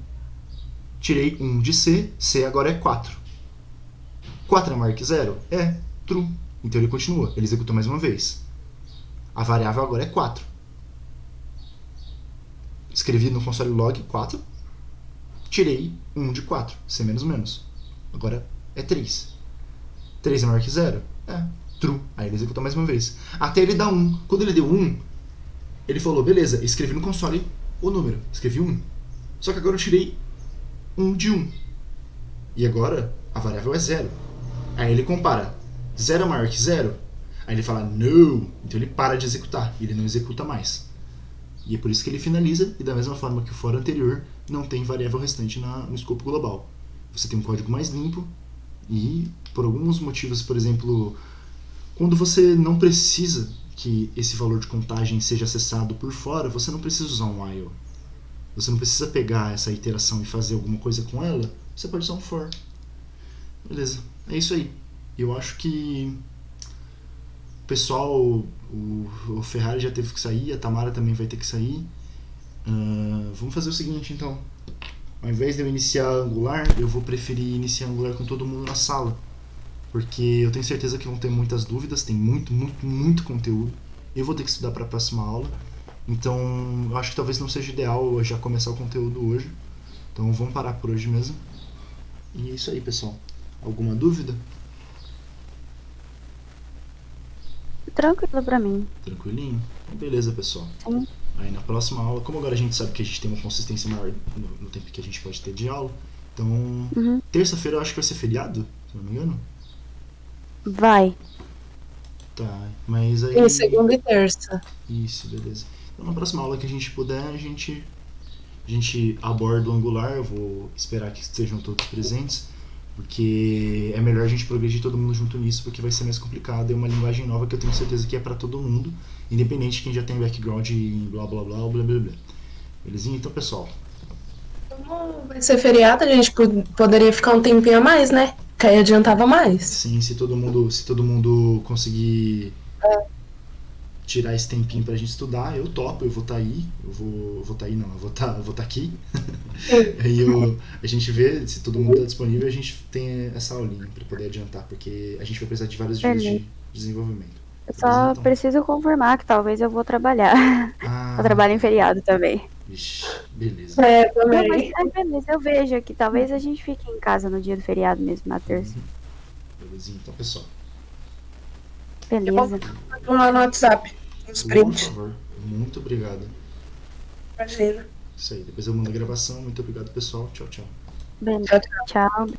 Tirei 1 de C, C agora é 4. 4 é maior que 0? É, true. Então ele continua, ele executou mais uma vez. A variável agora é 4. Escrevi no console log 4, tirei 1 de 4, C menos menos. Agora é 3. 3 é maior que 0? É, true. Aí ele executou mais uma vez. Até ele dar 1. Quando ele deu 1, ele falou, beleza, escrevi no console o número. Escrevi 1. Só que agora eu tirei 1 de 1. E agora a variável é 0. Aí ele compara. 0 é maior que 0? Aí ele fala, no. Então ele para de executar. E ele não executa mais. E é por isso que ele finaliza. E da mesma forma que o for anterior, não tem variável restante no escopo global. Você tem um código mais limpo. E por alguns motivos, por exemplo, quando você não precisa que esse valor de contagem seja acessado por fora, você não precisa usar um while. Você não precisa pegar essa iteração e fazer alguma coisa com ela. Você pode usar um for. Beleza, é isso aí. Eu acho que o pessoal, o Ferrari já teve que sair, a Tamara também vai ter que sair. Vamos fazer o seguinte então. Ao invés de eu iniciar Angular, eu vou preferir iniciar Angular com todo mundo na sala. Porque eu tenho certeza que vão ter muitas dúvidas, tem muito conteúdo. Eu vou ter que estudar para a próxima aula. Então, eu acho que talvez não seja ideal eu já começar o conteúdo hoje. Então, vamos parar por hoje mesmo. E é isso aí, pessoal. Alguma dúvida? Tranquilo pra mim. Tranquilinho? Então, beleza, pessoal. Sim. Aí na próxima aula, como agora a gente sabe que a gente tem uma consistência maior no tempo que a gente pode ter de aula, então terça-feira eu acho que vai ser feriado, se não me engano. Vai. Tá, mas aí... Em segunda e terça. Isso, beleza. Então na próxima aula que a gente puder, a gente aborda o Angular, eu vou esperar que estejam todos presentes, porque é melhor a gente progredir todo mundo junto nisso, porque vai ser mais complicado, é uma linguagem nova que eu tenho certeza que é pra todo mundo, independente de quem já tem background em blá blá blá blá blá blá. Belezinha? Então, pessoal. Como vai ser feriado, a gente poderia ficar um tempinho a mais, né? Que aí adiantava mais. Sim, se todo mundo conseguir tirar esse tempinho pra gente estudar, eu topo, eu vou estar aí, eu vou estar aqui. Aí a gente vê se todo mundo tá disponível, a gente tem essa aulinha pra poder adiantar, porque a gente vai precisar de vários dias de desenvolvimento. Eu só Então, preciso confirmar que talvez eu vou trabalhar. Eu trabalho em feriado também. Vixe, beleza. Não, mas Também. beleza, eu vejo que talvez a gente fique em casa no dia do feriado mesmo, na terça. Belezinha, então, pessoal. Beleza. Vamos lá no WhatsApp. Os Por prints. favor, muito obrigado. Imagina. Isso aí, depois eu mando a gravação. Muito obrigado, pessoal. Tchau, tchau. Beleza. Tchau, tchau. Tchau.